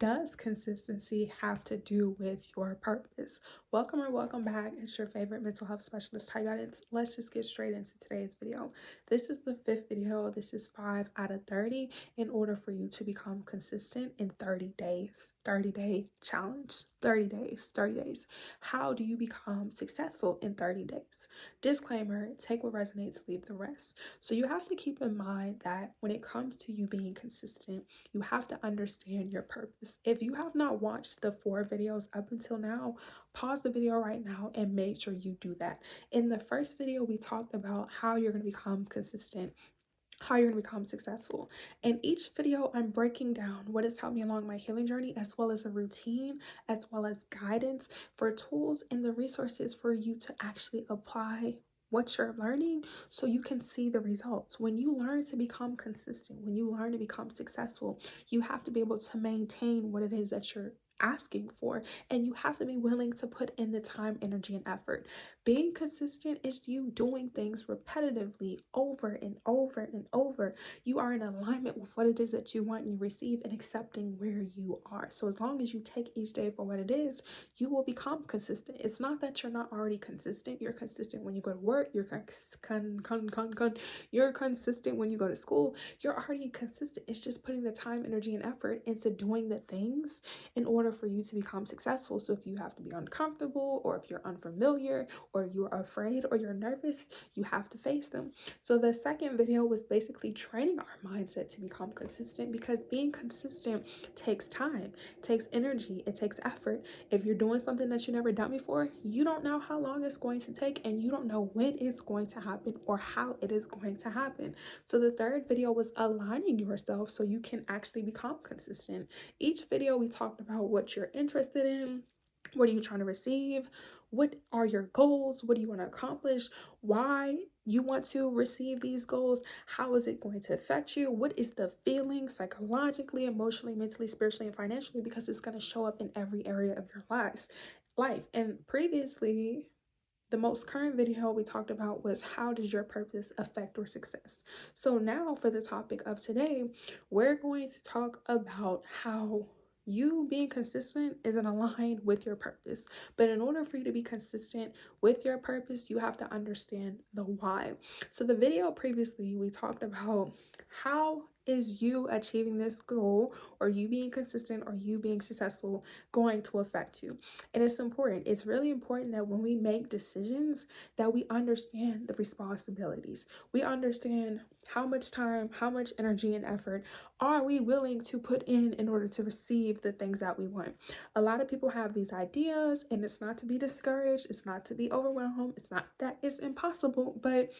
What does consistency have to do with your purpose? Welcome or welcome back. It's your favorite mental health specialist, Ty Guidance. Let's just get straight into today's video. This is the fifth video. This is 5 out of 30 in order for you to become consistent in 30 days. 30-day challenge. 30 days. 30 days. How do you become successful in 30 days? Disclaimer, take what resonates, leave the rest. So you have to keep in mind that when it comes to you being consistent, you have to understand your purpose. If you have not watched the 4 videos up until now, pause the video right now and make sure you do that. In the first video, we talked about how you're going to become consistent, how you're going to become successful. In each video, I'm breaking down what has helped me along my healing journey, as well as a routine, as well as guidance for tools and the resources for you to actually apply what you're learning so you can see the results. When you learn to become consistent, when you learn to become successful, you have to be able to maintain what it is that you're asking for, and you have to be willing to put in the time, energy, and effort. Being consistent is you doing things repetitively over and over and over. You are in alignment with what it is that you want and you receive, and accepting where you are. So as long as you take each day for what it is, you will become consistent. It's not that you're not already consistent. You're consistent when you go to work. You're you're consistent when you go to school. You're already consistent. It's just putting the time, energy, and effort into doing the things in order for you to become successful. So if you have to be uncomfortable, or if you're unfamiliar, or you're afraid, or you're nervous, you have to face them. So the second video was basically training our mindset to become consistent, because being consistent takes time, takes energy, it takes effort. If you're doing something that you never done before, you don't know how long it's going to take, and you don't know when it's going to happen or how it is going to happen. So the third video was aligning yourself so you can actually become consistent. Each video we talked about what you're interested in, what are you trying to receive, what are your goals, what do you want to accomplish, why you want to receive these goals, how is it going to affect you, what is the feeling psychologically, emotionally, mentally, spiritually, and financially, because it's going to show up in every area of your life. And previously, the most current video we talked about was how does your purpose affect your success. So now for the topic of today, we're going to talk about how you being consistent isn't aligned with your purpose. But in order for you to be consistent with your purpose, you have to understand the why. So the video previously, we talked about how is you achieving this goal, or you being consistent, or you being successful going to affect you. And it's important. It's really important that when we make decisions, that we understand the responsibilities. We understand how much time, how much energy and effort are we willing to put in order to receive the things that we want. A lot of people have these ideas, and it's not to be discouraged. It's not to be overwhelmed. It's not that it's impossible, but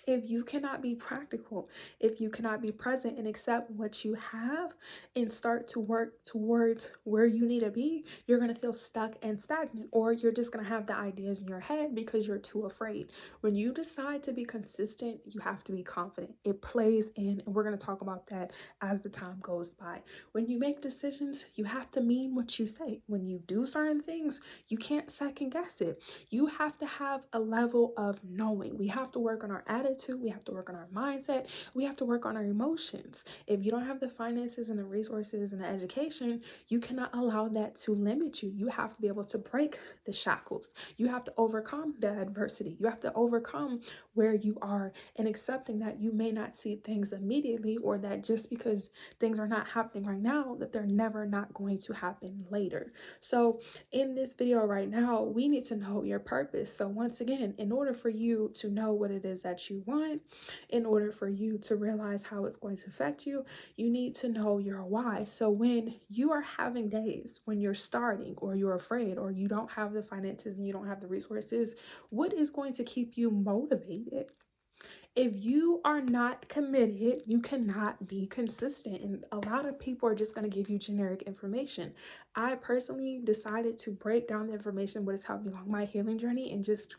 if you cannot be practical, if you cannot be present and accept what you have and start to work towards where you need to be, you're going to feel stuck and stagnant, or you're just going to have the ideas in your head because you're too afraid. When you decide to be consistent, you have to be confident. It plays in, and we're going to talk about that as the time goes by. When you make decisions, you have to mean what you say. When you do certain things, you can't second guess it. You have to have a level of knowing. We have to work on our attitude, we have to work on our mindset, we have to work on our emotions. If you don't have the finances and the resources and the education, you cannot allow that to limit you. You have to be able to break the shackles. You have to overcome the adversity. You have to overcome where you are, and accepting that you may not see things immediately, or that just because things are not happening right now, that they're never not going to happen later. So in this video right now, we need to know your purpose. So once again, in order for you to know what it is that you want, in order for you to realize how it's going to affect you, you need to know your why. So when you are having days when you're starting, or you're afraid, or you don't have the finances and you don't have the resources, what is going to keep you motivated? If you are not committed, you cannot be consistent. And a lot of people are just going to give you generic information. I personally decided to break down the information, what has helped me along my healing journey, and just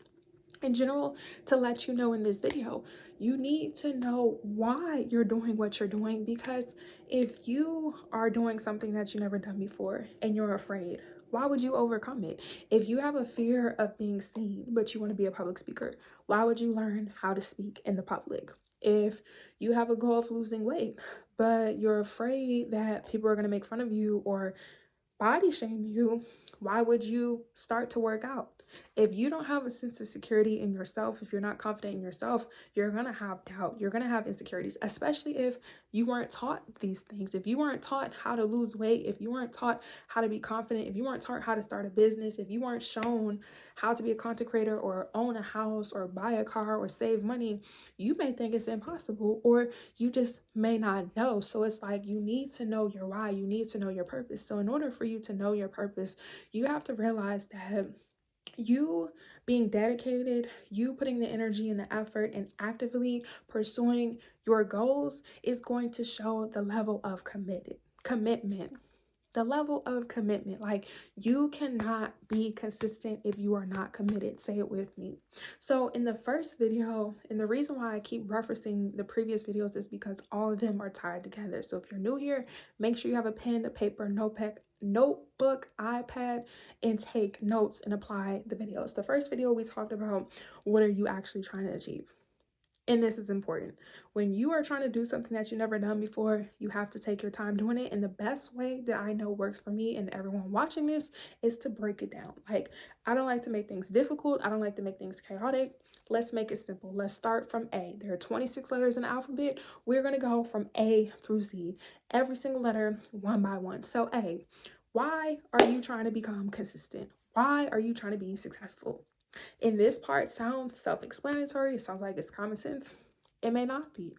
in general, to let you know in this video, you need to know why you're doing what you're doing. Because if you are doing something that you never done before and you're afraid, why would you overcome it? If you have a fear of being seen, but you want to be a public speaker, why would you learn how to speak in the public? If you have a goal of losing weight, but you're afraid that people are going to make fun of you or body shame you, why would you start to work out? If you don't have a sense of security in yourself, if you're not confident in yourself, you're going to have doubt. You're going to have insecurities, especially if you weren't taught these things. If you weren't taught how to lose weight, if you weren't taught how to be confident, if you weren't taught how to start a business, if you weren't shown how to be a content creator or own a house or buy a car or save money, you may think it's impossible, or you just may not know. So it's like you need to know your why. You need to know your purpose. So in order for you to know your purpose, you have to realize that you being dedicated, you putting the energy and the effort and actively pursuing your goals is going to show the level of commitment. The level of commitment. Like, you cannot be consistent if you are not committed. Say it with me. So in the first video, and the reason why I keep referencing the previous videos is because all of them are tied together. So if you're new here, make sure you have a pen, a paper, notebook, iPad, and take notes and apply the videos. The first video, we talked about what are you actually trying to achieve. And this is important. When you are trying to do something that you've never done before, you have to take your time doing it. And the best way that I know works for me and everyone watching this is to break it down. Like, I don't like to make things difficult. I don't like to make things chaotic. Let's make it simple. Let's start from A. There are 26 letters in the alphabet. We're going to go from A through Z. Every single letter, one by one. So A, why are you trying to become consistent? Why are you trying to be successful? And this part sounds self-explanatory. It sounds like it's common sense. It may not be.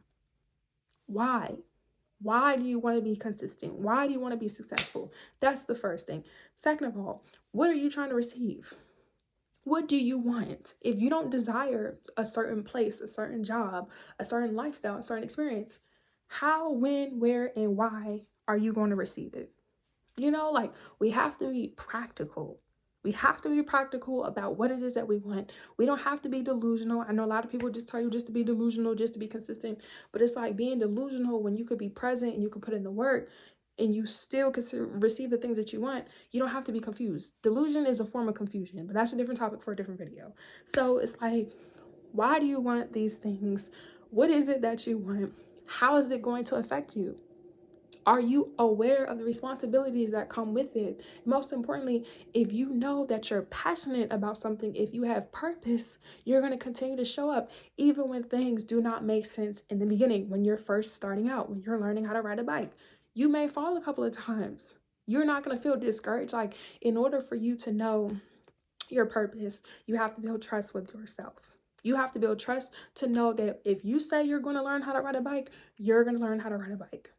Why? Why do you want to be consistent? Why do you want to be successful? That's the first thing. Second of all, what are you trying to receive? What do you want? If you don't desire a certain place, a certain job, a certain lifestyle, a certain experience, how, when, where, and why are you going to receive it? You know, like, we have to be practical. We have to be practical about what it is that we want. We don't have to be delusional. I know a lot of people just tell you just to be delusional, just to be consistent. But it's like being delusional when you could be present and you could put in the work and you still can receive the things that you want. You don't have to be confused. Delusion is a form of confusion, but that's a different topic for a different video. So it's like, why do you want these things? What is it that you want? How is it going to affect you? Are you aware of the responsibilities that come with it? Most importantly, if you know that you're passionate about something, if you have purpose, you're going to continue to show up even when things do not make sense in the beginning, when you're first starting out, when you're learning how to ride a bike. You may fall a couple of times. You're not going to feel discouraged. Like, in order for you to know your purpose, you have to build trust with yourself. You have to build trust to know that if you say you're going to learn how to ride a bike, you're going to learn how to ride a bike.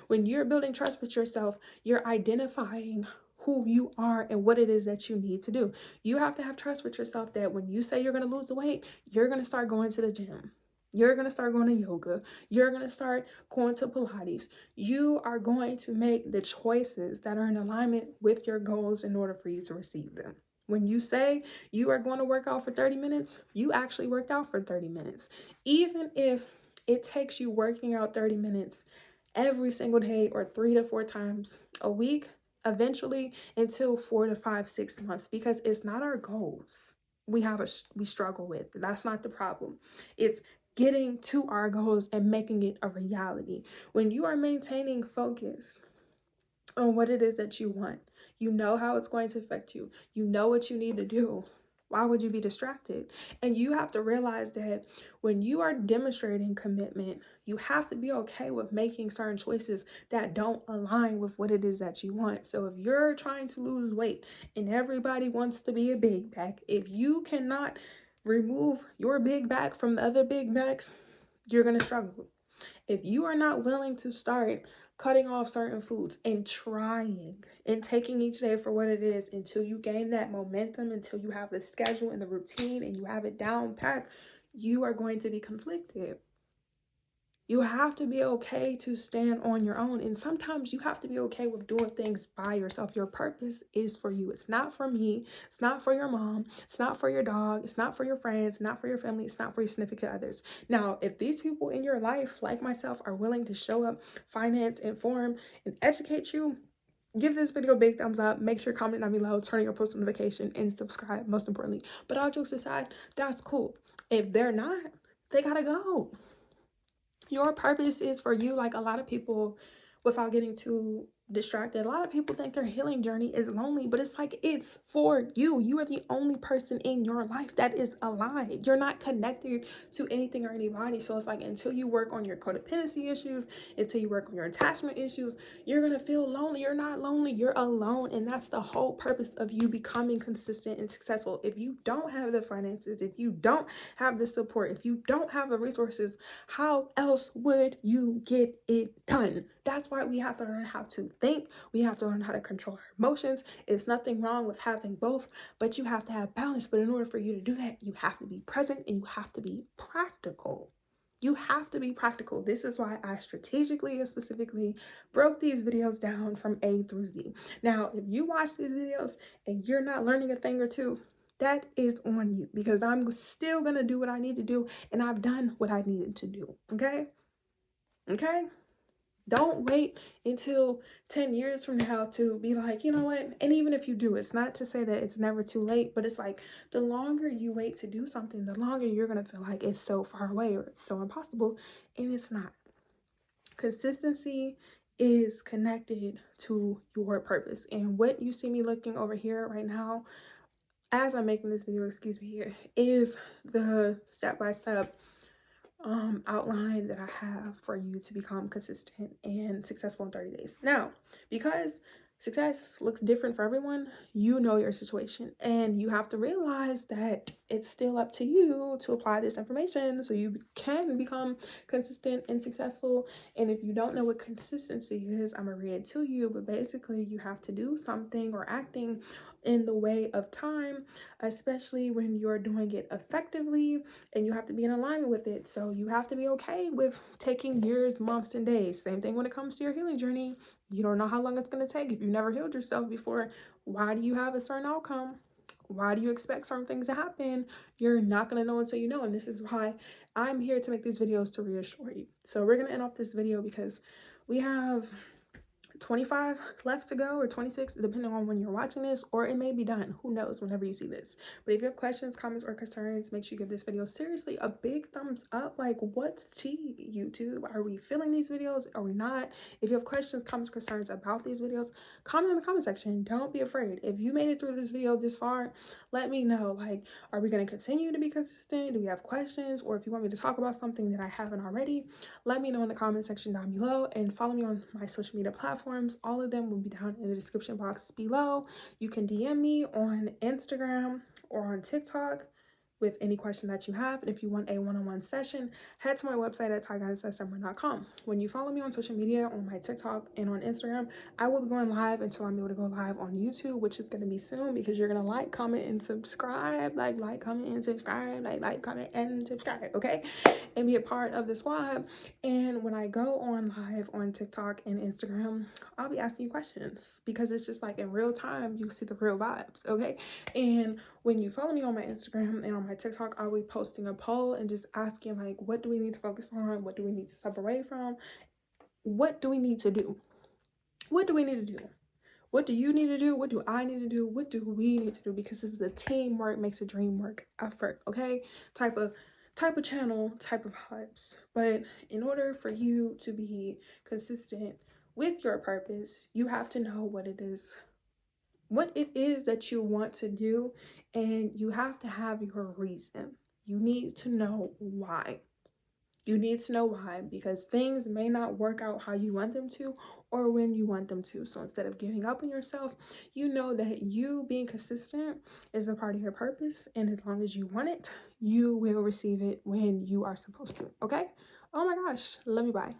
When you're building trust with yourself, you're identifying who you are and what it is that you need to do. You have to have trust with yourself that when you say you're going to lose the weight, you're going to start going to the gym. You're going to start going to yoga. You're going to start going to Pilates. You are going to make the choices that are in alignment with your goals in order for you to receive them. When you say you are going to work out for 30 minutes, you actually worked out for 30 minutes. Even if it takes you working out 30 minutes every single day or 3 to 4 times a week, eventually until 4 to 5, 6 months, because it's not our goals we struggle with. That's not the problem. It's getting to our goals and making it a reality. When you are maintaining focus on what it is that you want, you know how it's going to affect you. You know what you need to do. Why would you be distracted? And you have to realize that when you are demonstrating commitment, you have to be okay with making certain choices that don't align with what it is that you want. So if you're trying to lose weight and everybody wants to be a big back, if you cannot remove your big back from the other big backs, you're going to struggle. If you are not willing to start cutting off certain foods and trying and taking each day for what it is until you gain that momentum, until you have the schedule and the routine and you have it down packed, you are going to be conflicted. You have to be okay to stand on your own. And sometimes you have to be okay with doing things by yourself. Your purpose is for you. It's not for me. It's not for your mom. It's not for your dog. It's not for your friends. Not for your family. It's not for your significant others. Now, if these people in your life, like myself, are willing to show up, finance, inform, and educate you, give this video a big thumbs up. Make sure to comment down below, turn on your post notification, and subscribe, most importantly. But all jokes aside, that's cool. If they're not, they gotta go. Your purpose is for you. Like, a lot of people, without getting too distracted, a lot of people think their healing journey is lonely, but it's like, it's for you. You are the only person in your life that is alive. You're not connected to anything or anybody. So it's like, until you work on your codependency issues, until you work on your attachment issues, you're gonna feel lonely. You're not lonely, you're alone. And that's the whole purpose of you becoming consistent and successful. If you don't have the finances, if you don't have the support, if you don't have the resources, how else would you get it done? That's why we have to learn how to think. We have to learn how to control our emotions. It's nothing wrong with having both, but you have to have balance. But in order for you to do that, you have to be present and you have to be practical. You have to be practical. This is why I strategically and specifically broke these videos down from A through Z. Now, if you watch these videos and you're not learning a thing or two, that is on you, because I'm still going to do what I need to do, and I've done what I needed to do. Okay? Okay? Don't wait until 10 years from now to be like, you know what? And even if you do, it's not to say that it's never too late, but it's like, the longer you wait to do something, the longer you're going to feel like it's so far away or it's so impossible, and it's not. Consistency is connected to your purpose. And what you see me looking over here right now, as I'm making this video, excuse me, here is the step-by-step outline that I have for you to become consistent and successful in 30 days. Now, because success looks different for everyone, you know your situation, and you have to realize that it's still up to you to apply this information so you can become consistent and successful. And if you don't know what consistency is, I'm gonna read it to you, but basically you have to do something or acting in the way of time, especially when you're doing it effectively, and you have to be in alignment with it. So you have to be okay with taking years, months, and days. Same thing when it comes to your healing journey. You don't know how long it's going to take. If you've never healed yourself before, why do you have a certain outcome? Why do you expect certain things to happen? You're not going to know until you know. And this is why I'm here to make these videos, to reassure you. So we're going to end off this video because we have 25 left to go, or 26, depending on when you're watching this, or it may be done, who knows, whenever you see this. But if you have questions, comments, or concerns, make sure you give this video seriously a big thumbs up. Like, what's tea, YouTube? Are we feeling these videos? Are we not? If you have questions, comments, concerns about these videos, comment in the comment section. Don't be afraid. If you made it through this video this far, let me know. Like, are we going to continue to be consistent? Do we have questions? Or if you want me to talk about something that I haven't already, let me know in the comment section down below, and follow me on my social media platforms. All of them will be down in the description box below. You can DM me on Instagram or on TikTok with any question that you have. And if you want a one-on-one session, head to my website at tyguidance.com. When you follow me on social media, on my TikTok and on Instagram, I will be going live until I'm able to go live on YouTube, which is going to be soon, because you're going to like, comment, and subscribe. Like, comment, and subscribe. Like, comment, and subscribe, okay? And be a part of the squad. And when I go on live on TikTok and Instagram, I'll be asking you questions, because it's just like in real time, you see the real vibes, okay? And when you follow me on my Instagram and on my TikTok, I'll be posting a poll and just asking, like, what do we need to focus on? What do we need to step away from? What do we need to do? What do we need to do? What do you need to do? What do I need to do? What do we need to do? Because this is a teamwork makes a dream work effort, okay? Type of channel, type of vibes. But in order for you to be consistent with your purpose, you have to know what it is that you want to do, and you have to have your reason. You need to know why. You need to know why, because things may not work out how you want them to or when you want them to. So instead of giving up on yourself, you know that you being consistent is a part of your purpose, and as long as you want it, you will receive it when you are supposed to, okay? Oh my gosh, love you, bye.